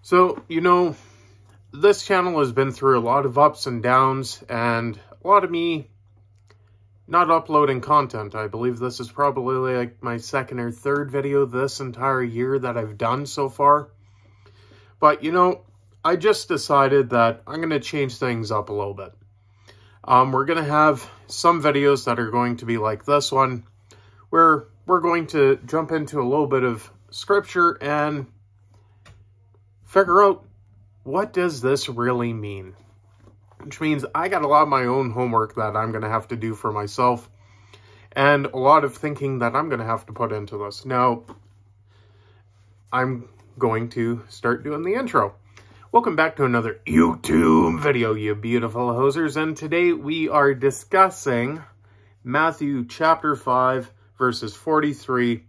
So, this channel has been through a lot of ups and downs and a lot of me not uploading content. I believe this is probably like my second or third video this entire year that I've done so far. But, I just decided that I'm going to change things up a little bit. We're going to have some videos that are going to be like this one, where we're going to jump into a little bit of scripture and figure out, what does this really mean? Which means I got a lot of my own homework that I'm going to have to do for myself, and a lot of thinking that I'm going to have to put into this. Now, I'm going to start doing the intro. Welcome back to another YouTube video, you beautiful hosers, and today we are discussing Matthew chapter 5, verses 43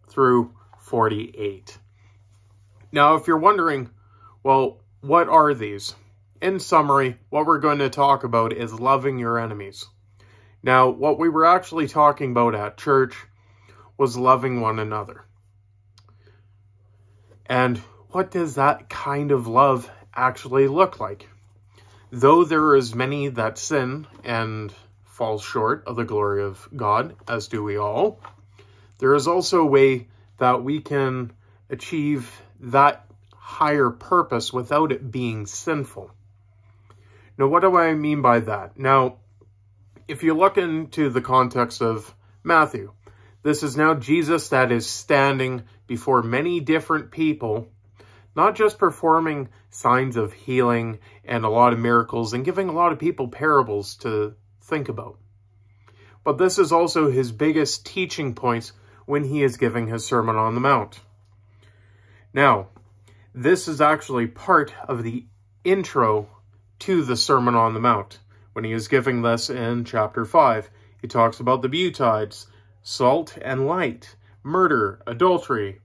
through 48. Now, if you're wondering, well, what are these? In summary, what we're going to talk about is loving your enemies. Now, what we were actually talking about at church was loving one another. And what does that kind of love actually look like? Though there is many that sin and fall short of the glory of God, as do we all, there is also a way that we can achieve that higher purpose without it being sinful. Now, what do I mean by that? Now, if you look into the context of Matthew, this is now Jesus that is standing before many different people, not just performing signs of healing and a lot of miracles and giving a lot of people parables to think about. But this is also his biggest teaching points when he is giving his Sermon on the Mount. Now, this is actually part of the intro to the Sermon on the Mount. When he is giving this in chapter 5, he talks about the Beatides, salt and light, murder, adultery,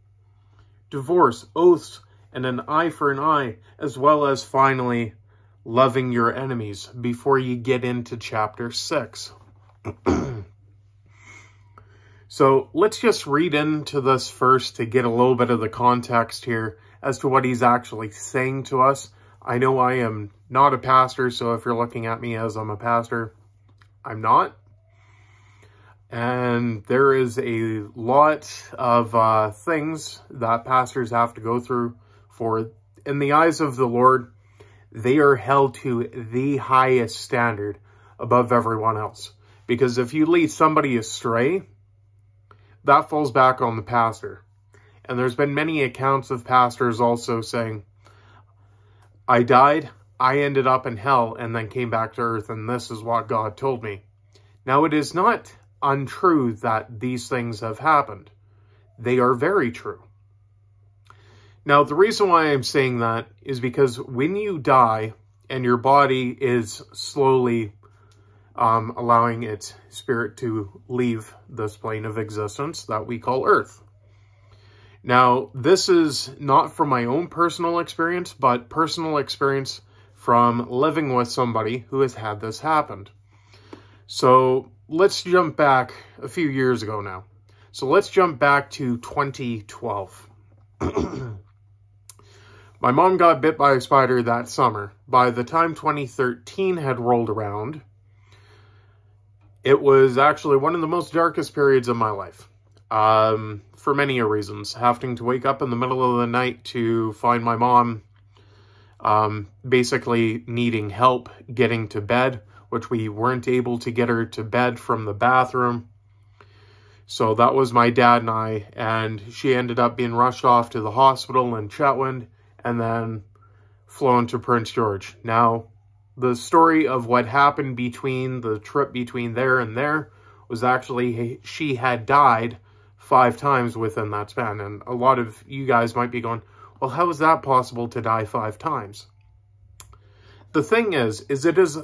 divorce, oaths, and an eye for an eye, as well as finally loving your enemies before you get into chapter 6. So let's just read into this first to get a little bit of the context here as to what he's actually saying to us. I know I am not a pastor, so if you're looking at me as I'm a pastor, I'm not. And there is a lot of things that pastors have to go through for, in the eyes of the Lord, they are held to the highest standard above everyone else. Because if you lead somebody astray, that falls back on the pastor. And there's been many accounts of pastors also saying, I died, I ended up in hell, and then came back to earth, and this is what God told me. Now, it is not untrue that these things have happened. They are very true. Now, the reason why I'm saying that is because when you die and your body is slowly allowing its spirit to leave this plane of existence that we call Earth. Now, this is not from my own personal experience, but personal experience from living with somebody who has had this happen. So let's jump back a few years ago now. So let's jump back to 2012. My mom got bit by a spider that summer. By the time 2013 had rolled around, it was actually one of the most darkest periods of my life. For many reasons. Having to wake up in the middle of the night to find my mom basically needing help getting to bed, which we weren't able to get her to bed from the bathroom. So that was my dad and I, and she ended up being rushed off to the hospital in Chetwynd and then flown to Prince George. Now, the story of what happened between the trip between there and there was actually she had died 5 times within that span. And a lot of you guys might be going, well, how is that possible to die 5 times? The thing is it is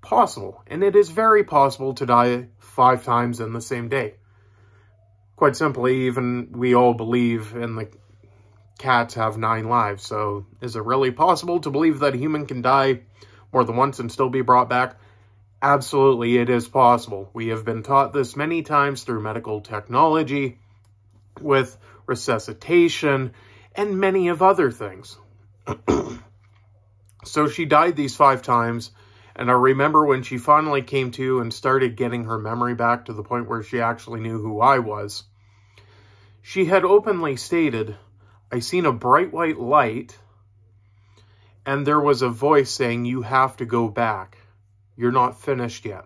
possible, and it is very possible to die 5 times in the same day. Quite simply, even we all believe in the cats have 9 lives. So is it really possible to believe that a human can die more than once and still be brought back? Absolutely, it is possible. We have been taught this many times through medical technology with resuscitation and many of other things. So she died these 5 times, and I remember when she finally came to and started getting her memory back to the point where she actually knew who I was. She had openly stated, "I seen a bright white light, and there was a voice saying, 'You have to go back. You're not finished yet.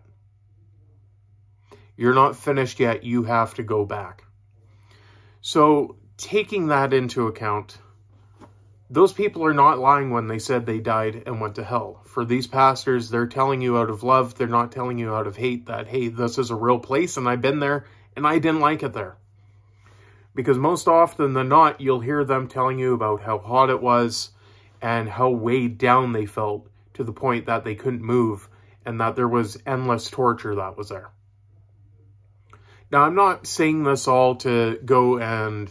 You're not finished yet. You have to go back.'" So, taking that into account, those people are not lying when they said they died and went to hell. For these pastors, they're telling you out of love. They're not telling you out of hate that, hey, this is a real place and I've been there and I didn't like it there. Because most often than not, you'll hear them telling you about how hot it was and how weighed down they felt to the point that they couldn't move and that there was endless torture that was there. Now, I'm not saying this all to go and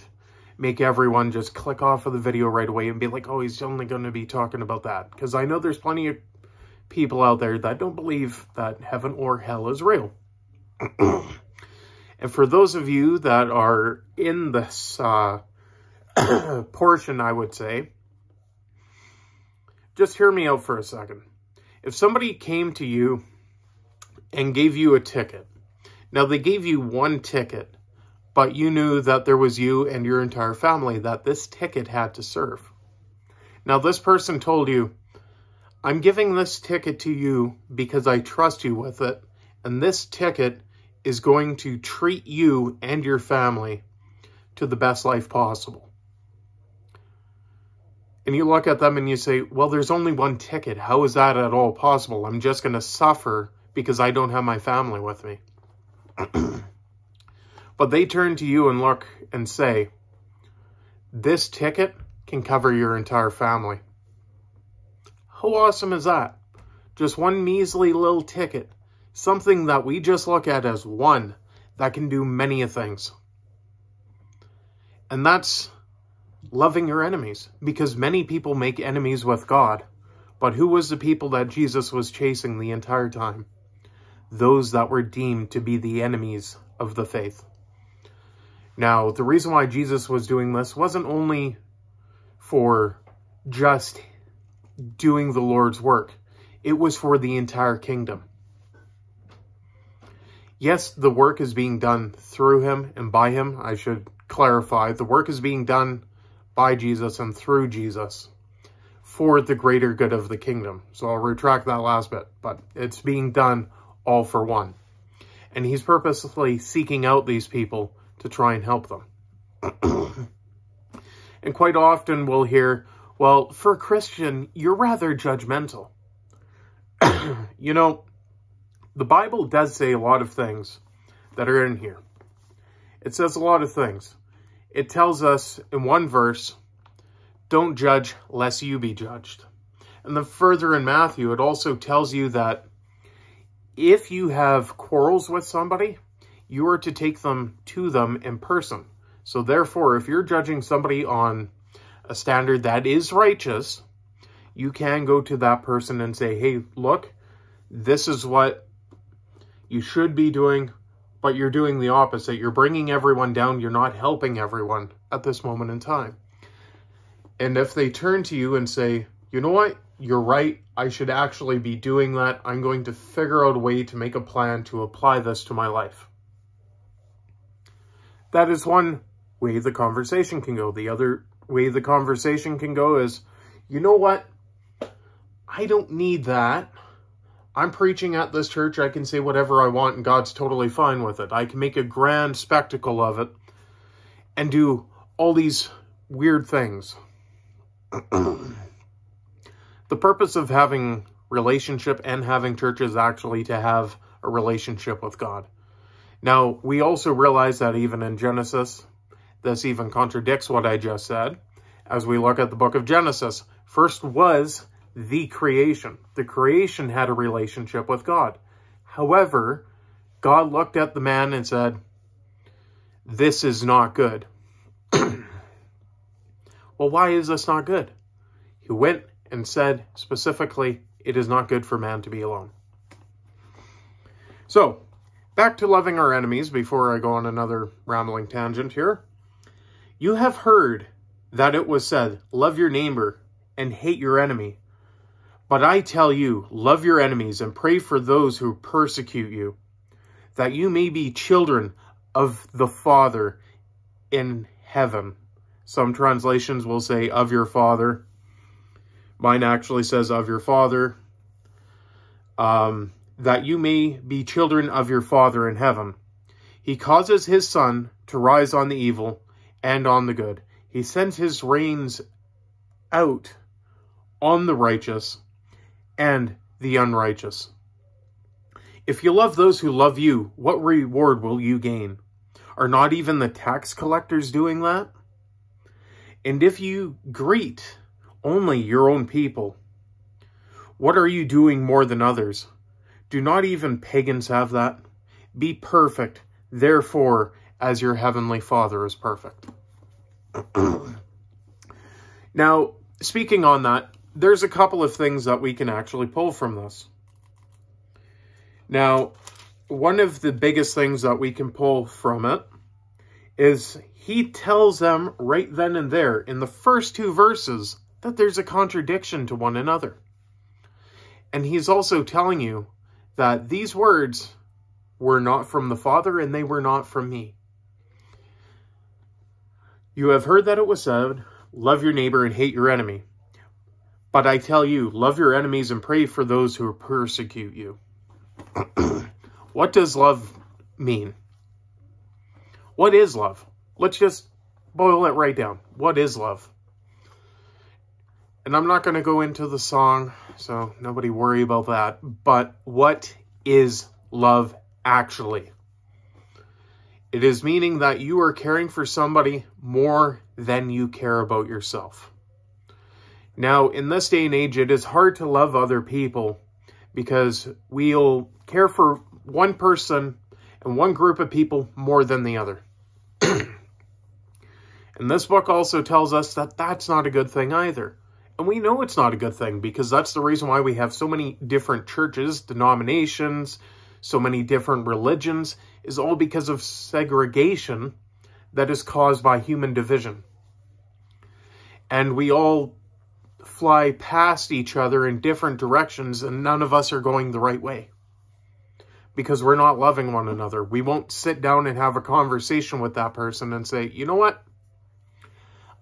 make everyone just click off of the video right away and be like, oh, he's only going to be talking about that. Because I know there's plenty of people out there that don't believe that heaven or hell is real. And for those of you that are in this portion, I would say, just hear me out for a second. If somebody came to you and gave you a ticket, now they gave you one ticket, but you knew that there was you and your entire family that this ticket had to serve. Now, this person told you, I'm giving this ticket to you because I trust you with it, and this ticket is going to treat you and your family to the best life possible. And you look at them and you say, well, there's only one ticket. How is that at all possible? I'm just going to suffer because I don't have my family with me. But they turn to you and look and say, this ticket can cover your entire family. How awesome is that? Just one measly little ticket. Something that we just look at as one that can do many things. And that's loving your enemies. Because many people make enemies with God. But who was the people that Jesus was chasing the entire time? Those that were deemed to be the enemies of the faith. Now, the reason why Jesus was doing this wasn't only for just doing the Lord's work. It was for the entire kingdom. Yes, the work is being done through him and by him. I should clarify, the work is being done by Jesus and through Jesus for the greater good of the kingdom. So I'll retract that last bit, but it's being done all for one. And he's purposely seeking out these people to try and help them. And quite often we'll hear, well, for a Christian, you're rather judgmental. You know, the Bible does say a lot of things that are in here. It says a lot of things. It tells us in one verse, don't judge lest you be judged. And then further in Matthew, it also tells you that if you have quarrels with somebody, you are to take them to them in person. So therefore, if you're judging somebody on a standard that is righteous, you can go to that person and say, hey, look, this is what you should be doing, but you're doing the opposite. You're bringing everyone down. You're not helping everyone at this moment in time. And if they turn to you and say, you know what, you're right, I should actually be doing that. I'm going to figure out a way to make a plan to apply this to my life. That is one way the conversation can go. The other way the conversation can go is, you know what? I don't need that. I'm preaching at this church. I can say whatever I want and God's totally fine with it. I can make a grand spectacle of it and do all these weird things. The purpose of having relationship and having church is actually to have a relationship with God. Now, we also realize that even in Genesis, this even contradicts what I just said. As we look at the book of Genesis, first was the creation. The creation had a relationship with God. However, God looked at the man and said, this is not good. Well, why is this not good? He went and said specifically, it is not good for man to be alone. So, back to loving our enemies before I go on another rambling tangent here. You have heard that it was said, love your neighbor and hate your enemy. But I tell you, love your enemies and pray for those who persecute you, that you may be children of the Father in heaven. Some translations will say of your Father. Mine actually says of your Father. That you may be children of your Father in heaven. He causes his sun to rise on the evil and on the good. He sends his rains out on the righteous and the unrighteous. If you love those who love you, what reward will you gain? Are not even the tax collectors doing that? And if you greet only your own people, what are you doing more than others? Do not even pagans have that? Be perfect, therefore, as your heavenly Father is perfect. Now, speaking on that, there's a couple of things that we can actually pull from this. Now, one of the biggest things that we can pull from it is he tells them right then and there in the first two verses that there's a contradiction to one another. And he's also telling you that these words were not from the Father and they were not from me. You have heard that it was said, love your neighbor and hate your enemy. But I tell you, love your enemies and pray for those who persecute you. What does love mean? What is love? Let's just boil it right down. What is love? And I'm not going to go into the song, so nobody worry about that. But what is love actually? It is meaning that you are caring for somebody more than you care about yourself. Now, in this day and age, it is hard to love other people because we'll care for one person and one group of people more than the other. And this book also tells us that that's not a good thing either. And we know it's not a good thing because that's the reason why we have so many different churches, denominations, so many different religions, is all because of segregation that is caused by human division. And we all fly past each other in different directions and none of us are going the right way. Because we're not loving one another. We won't sit down and have a conversation with that person and say, you know what?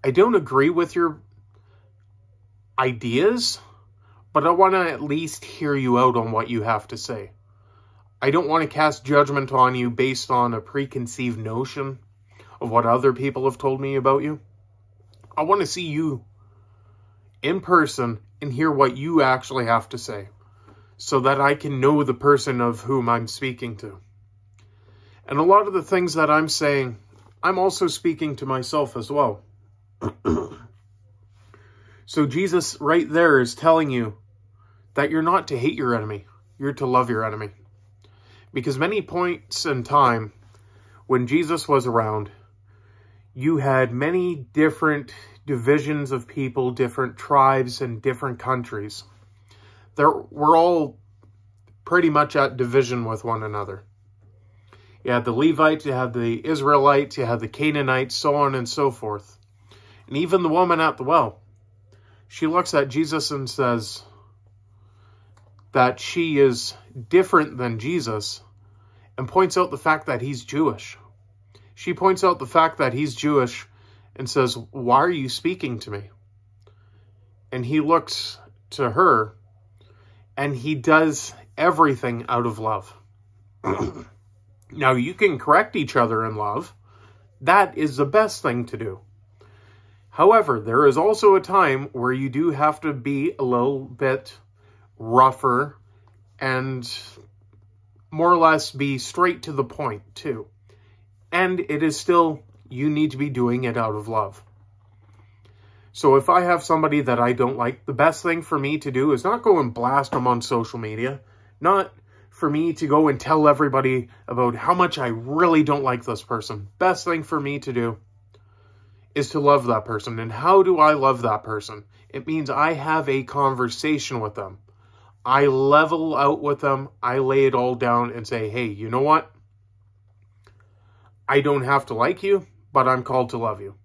I don't agree with your ideas, but I want to at least hear you out on what you have to say. I don't want to cast judgment on you based on a preconceived notion of what other people have told me about you. I want to see you in person and hear what you actually have to say so that I can know the person of whom I'm speaking to. And a lot of the things that I'm saying, I'm also speaking to myself as well. So Jesus right there is telling you that you're not to hate your enemy, you're to love your enemy. Because many points in time when Jesus was around, you had many different divisions of people, different tribes, and different countries. We're all pretty much at division with one another. You had the Levites, you had the Israelites, you had the Canaanites, so on and so forth. And even the woman at the well, she looks at Jesus and says that she is different than Jesus and points out the fact that he's Jewish. She points out the fact that he's Jewish and says, why are you speaking to me? And he looks to her and he does everything out of love. Now, you can correct each other in love. That is the best thing to do. However, there is also a time where you do have to be a little bit rougher and more or less be straight to the point too. And it is still, you need to be doing it out of love. So if I have somebody that I don't like, the best thing for me to do is not go and blast them on social media. Not for me to go and tell everybody about how much I really don't like this person. Best thing for me to do is to love that person. And how do I love that person? It means I have a conversation with them. I level out with them. I lay it all down and say, hey, you know what? I don't have to like you, but I'm called to love you.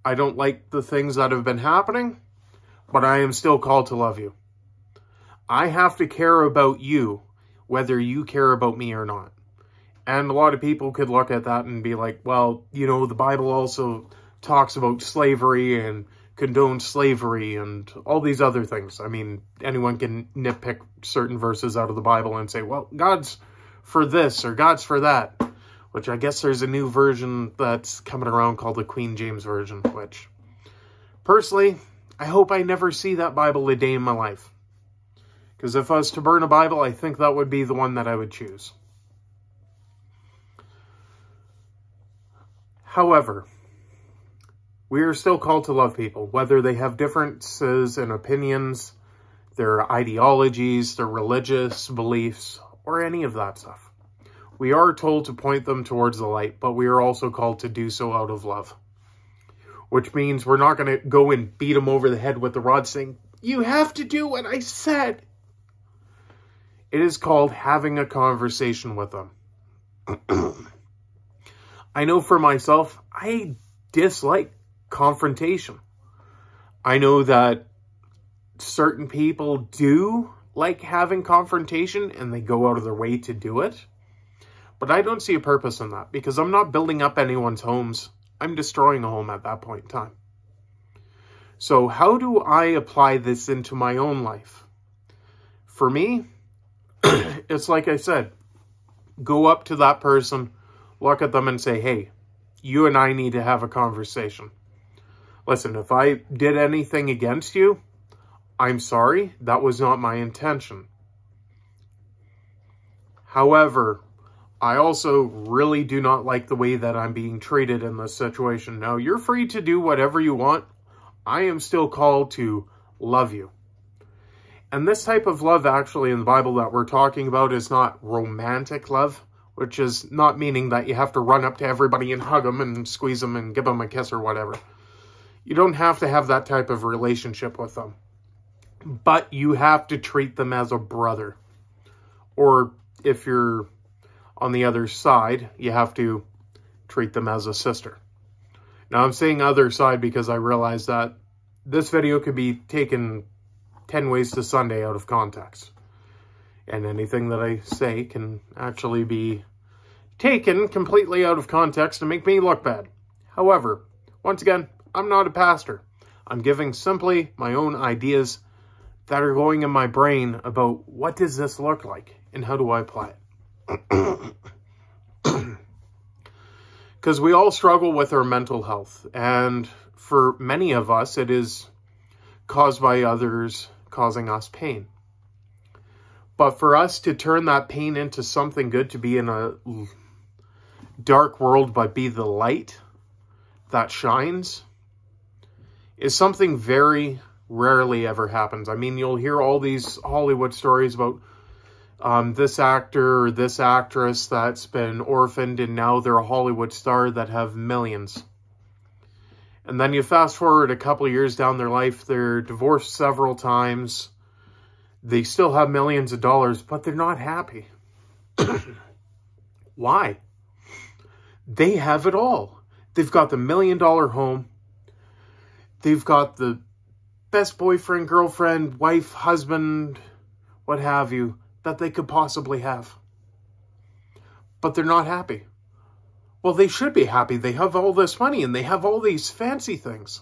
I don't like the things that have been happening, but I am still called to love you. I have to care about you, whether you care about me or not. And a lot of people could look at that and be like, well, you know, the Bible also talks about slavery and condones slavery and all these other things. I mean, anyone can nitpick certain verses out of the Bible and say, well, God's for this or God's for that, which I guess there's a new version that's coming around called the Queen James Version, which personally, I hope I never see that Bible a day in my life. Because if I was to burn a Bible, I think that would be the one that I would choose. However, we are still called to love people, whether they have differences in opinions, their ideologies, their religious beliefs, or any of that stuff. We are told to point them towards the light, but we are also called to do so out of love. Which means we're not going to go and beat them over the head with the rod saying, you have to do what I said. It is called having a conversation with them. I know for myself, I dislike confrontation. I know that certain people do like having confrontation and they go out of their way to do it. But I don't see a purpose in that because I'm not building up anyone's homes. I'm destroying a home at that point in time. So how do I apply this into my own life? For me, it's like I said, go up to that person, look at them and say, hey, you and I need to have a conversation. Listen, if I did anything against you, I'm sorry. That was not my intention. However, I also really do not like the way that I'm being treated in this situation. Now, you're free to do whatever you want. I am still called to love you. And this type of love actually in the Bible that we're talking about is not romantic love, which is not meaning that you have to run up to everybody and hug them and squeeze them and give them a kiss or whatever. You don't have to have that type of relationship with them. But you have to treat them as a brother. Or if you're on the other side, you have to treat them as a sister. Now, I'm saying other side because I realize that this video could be taken 10 ways to Sunday out of context. And anything that I say can actually be taken completely out of context to make me look bad. However, once again, I'm not a pastor. I'm giving simply my own ideas that are going in my brain about what does this look like and how do I apply it. Because we all struggle with our mental health. And for many of us, it is caused by others causing us pain. But for us to turn that pain into something good, to be in a dark world but be the light that shines, is something very rarely ever happens. I mean, you'll hear all these Hollywood stories about this actor or this actress that's been orphaned and now they're a Hollywood star that have millions. And then you fast forward a couple of years down their life, they're divorced several times. They still have millions of dollars, but they're not happy. Why? They have it all. They've got the $1 million home. They've got the best boyfriend, girlfriend, wife, husband, what have you, that they could possibly have. But they're not happy. Well, they should be happy. They have all this money and they have all these fancy things.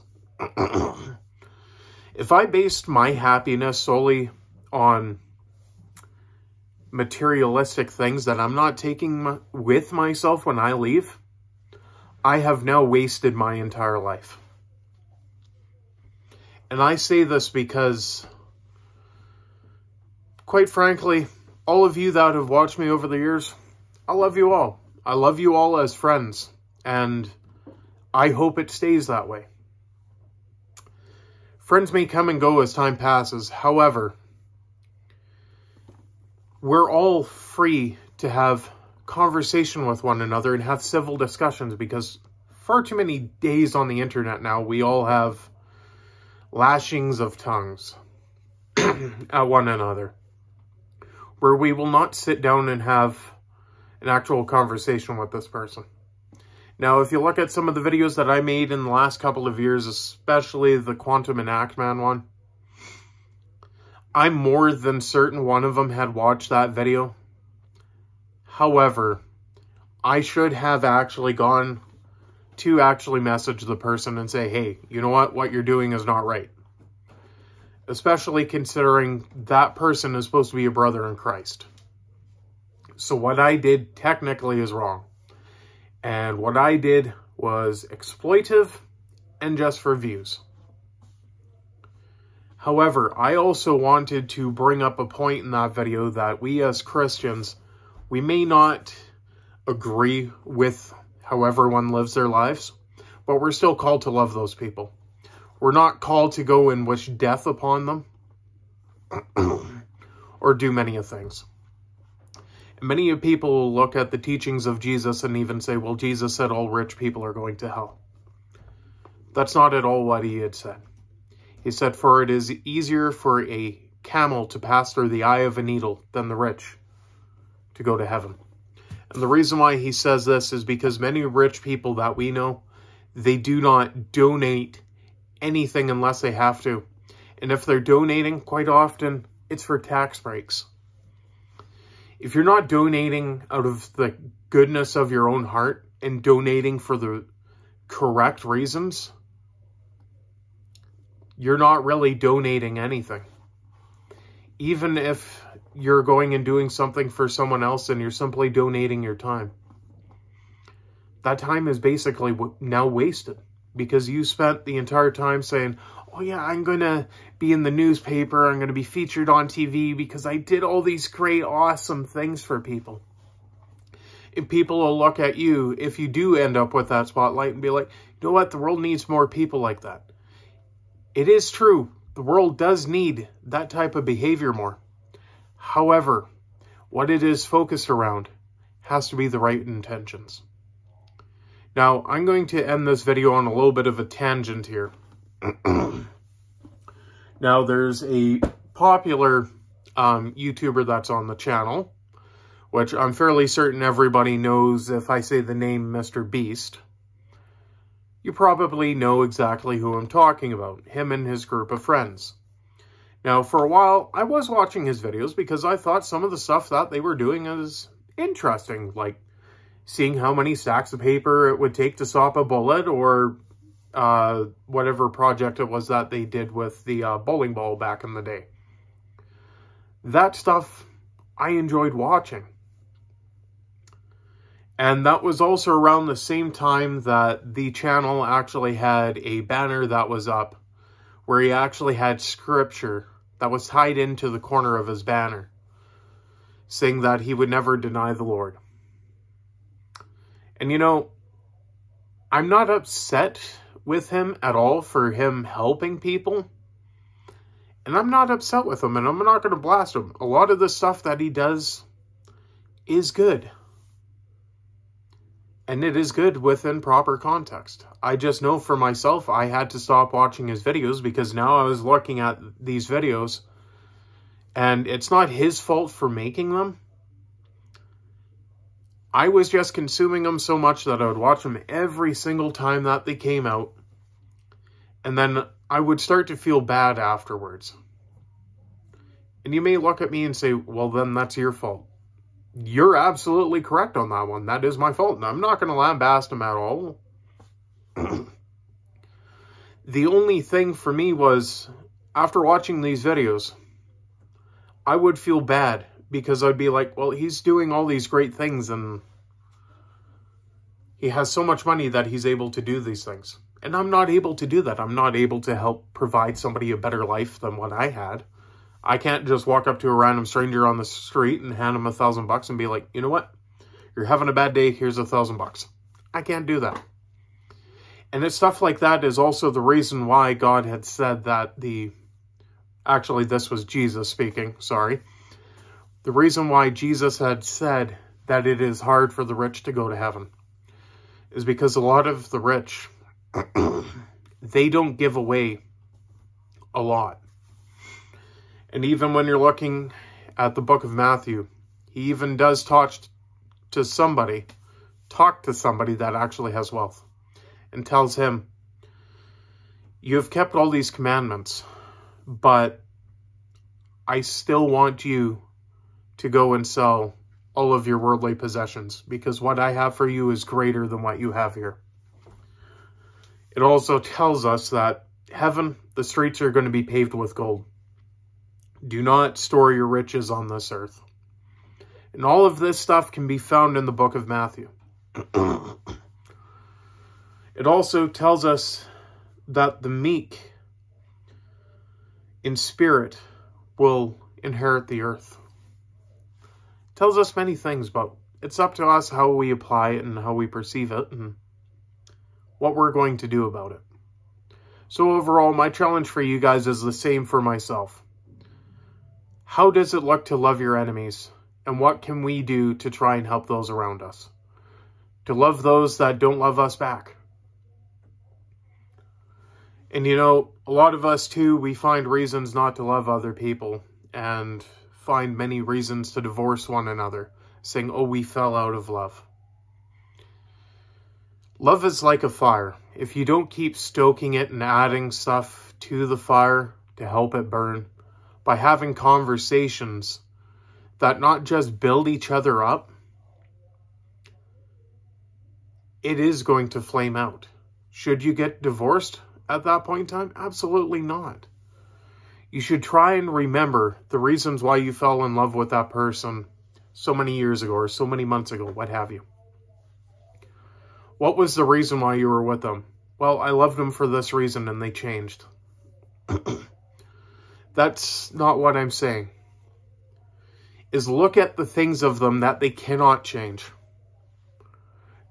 If I based my happiness solely on materialistic things that I'm not taking with myself when I leave, I have now wasted my entire life. And I say this because, quite frankly, all of you that have watched me over the years, I love you all. I love you all as friends, and I hope it stays that way. Friends may come and go as time passes. However, we're all free to have conversation with one another and have civil discussions, because far too many days on the internet now, we all have lashings of tongues at one another, where we will not sit down and have an actual conversation with this person. Now, if you look at some of the videos that I made in the last couple of years, especially the Quantum and Ackman one, I'm more than certain one of them had watched that video. However, I should have actually gone to actually message the person and say, hey, you know what you're doing is not right. Especially considering that person is supposed to be a brother in Christ. So what I did technically is wrong. And what I did was exploitive and just for views. However, I also wanted to bring up a point in that video that we as Christians, we may not agree with however one lives their lives, but we're still called to love those people. We're not called to go and wish death upon them or do many of things. Many people will look at the teachings of Jesus and even say, well, Jesus said all rich people are going to hell. That's not at all what he had said. He said, for it is easier for a camel to pass through the eye of a needle than the rich to go to heaven. And the reason why he says this is because many rich people that we know, they do not donate anything unless they have to. And if they're donating, quite often, it's for tax breaks. If you're not donating out of the goodness of your own heart and donating for the correct reasons, you're not really donating anything. Even if you're going and doing something for someone else and you're simply donating your time, that time is basically now wasted because you spent the entire time saying, oh yeah, I'm going to be in the newspaper, I'm going to be featured on TV because I did all these great, awesome things for people. And people will look at you, if you do end up with that spotlight, and be like, you know what, the world needs more people like that. It is true, the world does need that type of behavior more. However, what it is focused around has to be the right intentions. Now, I'm going to end this video on a little bit of a tangent here. Now, there's a popular YouTuber that's on the channel, which I'm fairly certain everybody knows if I say the name Mr. Beast. You probably know exactly who I'm talking about, him and his group of friends. Now, for a while, I was watching his videos because I thought some of the stuff that they were doing is interesting, like seeing how many stacks of paper it would take to stop a bullet, or whatever project it was that they did with the bowling ball back in the day. That stuff I enjoyed watching. And that was also around the same time that the channel actually had a banner that was up where he actually had scripture that was tied into the corner of his banner, saying that he would never deny the Lord. And you know, I'm not upset with him at all for him helping people. And I'm not upset with him, and I'm not going to blast him. A lot of the stuff that he does is good. And it is good within proper context. I just know for myself, I had to stop watching his videos because now I was looking at these videos and it's not his fault for making them. I was just consuming them so much that I would watch them every single time that they came out. And then I would start to feel bad afterwards. And you may look at me and say, well, then that's your fault. You're absolutely correct on that one. That is my fault. And I'm not going to lambaste him at all. The only thing for me was, after watching these videos, I would feel bad. Because I'd be like, well, he's doing all these great things and he has so much money that he's able to do these things. And I'm not able to do that. I'm not able to help provide somebody a better life than what I had. I can't just walk up to a random stranger on the street and hand him $1,000 and be like, you know what? You're having a bad day. Here's $1,000. I can't do that. And it's stuff like that is also the reason why God had said that actually, this was Jesus speaking, sorry. The reason why Jesus had said that it is hard for the rich to go to heaven is because a lot of the rich, they don't give away a lot. And even when you're looking at the book of Matthew, he even does talk to somebody talk to somebody that actually has wealth and tells him, you have kept all these commandments, but I still want you to go and sell all of your worldly possessions, because what I have for you is greater than what you have here. It also tells us that heaven, the streets are going to be paved with gold. Do not store your riches on this earth. And all of this stuff can be found in the book of Matthew. It also tells us that the meek in spirit will inherit the earth. It tells us many things, but it's up to us how we apply it and how we perceive it and what we're going to do about it. So overall, my challenge for you guys is the same for myself. How does it look to love your enemies? And what can we do to try and help those around us? To love those that don't love us back. And you know, a lot of us too, we find reasons not to love other people and find many reasons to divorce one another, saying, oh, we fell out of love. Love is like a fire. If you don't keep stoking it and adding stuff to the fire to help it burn, by having conversations that not just build each other up, it is going to flame out. Should you get divorced at that point in time? Absolutely not. You should try and remember the reasons why you fell in love with that person so many years ago or so many months ago, what have you. What was the reason why you were with them? Well, I loved them for this reason and they changed. That's not what I'm saying. Is look at the things of them that they cannot change.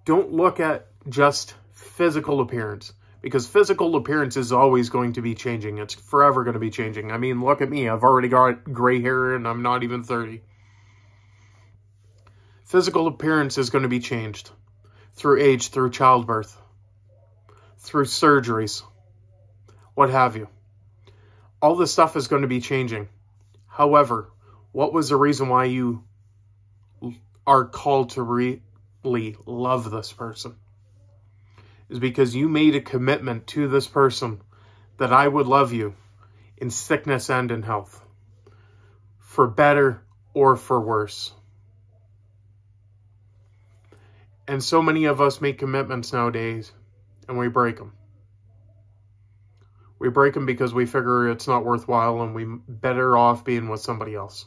Don't look at just physical appearance, because physical appearance is always going to be changing. It's forever going to be changing. I mean, look at me. I've already got gray hair and I'm not even 30. Physical appearance is going to be changed through age, through childbirth, through surgeries, what have you. All this stuff is going to be changing. However, what was the reason why you are called to really love this person? Is because you made a commitment to this person that I would love you in sickness and in health, for better or for worse. And so many of us make commitments nowadays and we break them. We break them because we figure it's not worthwhile and we're better off being with somebody else.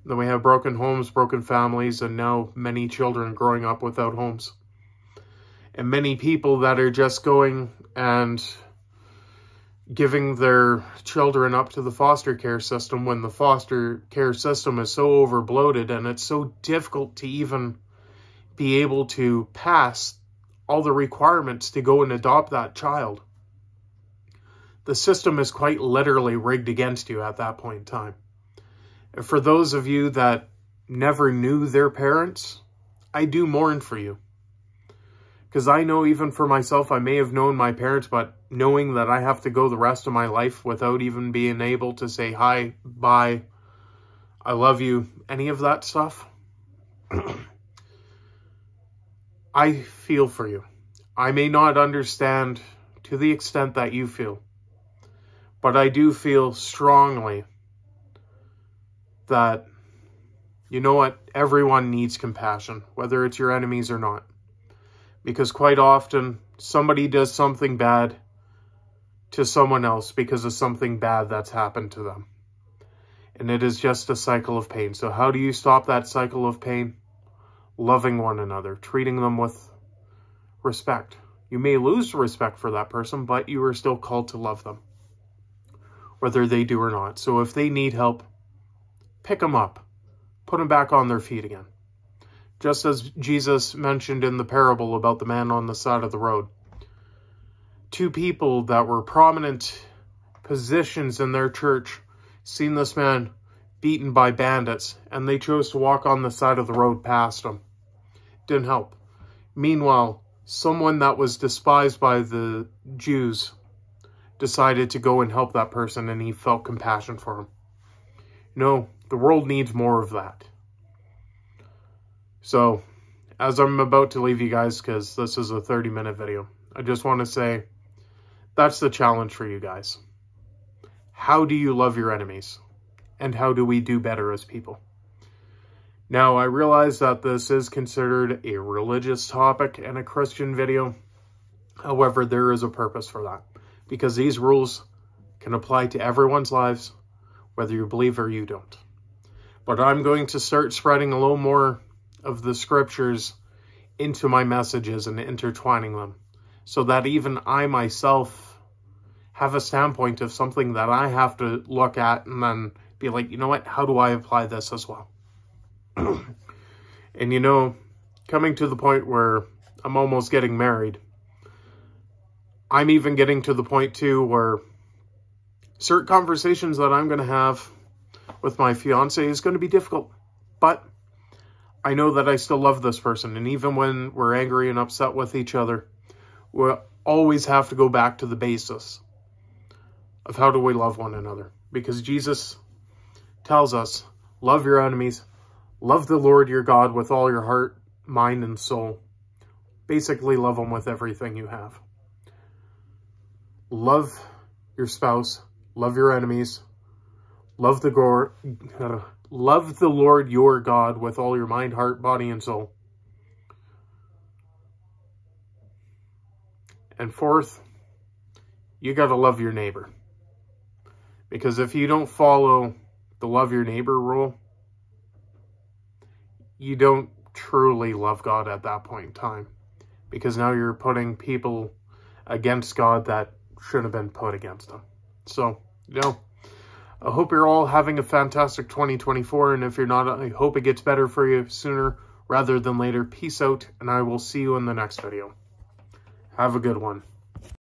Then we have broken homes, broken families, and now many children growing up without homes. And many people that are just going and giving their children up to the foster care system when the foster care system is so overbloated and it's so difficult to even be able to pass all the requirements to go and adopt that child. The system is quite literally rigged against you at that point in time. And for those of you that never knew their parents, I do mourn for you. Because I know even for myself, I may have known my parents, but knowing that I have to go the rest of my life without even being able to say hi, bye, I love you, any of that stuff, I feel for you. I may not understand to the extent that you feel, but I do feel strongly that, you know what, everyone needs compassion, whether it's your enemies or not. Because quite often, somebody does something bad to someone else because of something bad that's happened to them. And it is just a cycle of pain. So how do you stop that cycle of pain? Loving one another, treating them with respect. You may lose respect for that person, but you are still called to love them, whether they do or not. So if they need help, pick them up, put them back on their feet again. Just as Jesus mentioned in the parable about the man on the side of the road. Two people that were prominent positions in their church seen this man beaten by bandits, and they chose to walk on the side of the road past him. Didn't help. Meanwhile, someone that was despised by the Jews decided to go and help that person, and he felt compassion for him. No, the world needs more of that. So, as I'm about to leave you guys, because this is a 30-minute video, I just want to say that's the challenge for you guys. How do you love your enemies? And how do we do better as people? Now, I realize that this is considered a religious topic and a Christian video. However, there is a purpose for that, because these rules can apply to everyone's lives, whether you believe or you don't. But I'm going to start spreading a little more of the scriptures into my messages and intertwining them, so that even I myself have a standpoint of something that I have to look at and then be like, you know what, how do I apply this as well? And you know, coming to the point where I'm almost getting married, I'm even getting to the point too where certain conversations that I'm going to have with my fiance is going to be difficult, but I know that I still love this person. And even when we're angry and upset with each other, we'll always have to go back to the basis of how do we love one another. Because Jesus tells us, love your enemies, love the Lord your God with all your heart, mind, and soul. Basically, love them with everything you have. Love your spouse, love your enemies, love the Lord your God with all your mind, heart, body, and soul. And fourth, you got to love your neighbor. Because if you don't follow the love your neighbor rule, you don't truly love God at that point in time. Because now you're putting people against God that shouldn't have been put against them. So, you know, I hope you're all having a fantastic 2024. And if you're not, I hope it gets better for you sooner rather than later. Peace out, and I will see you in the next video. Have a good one.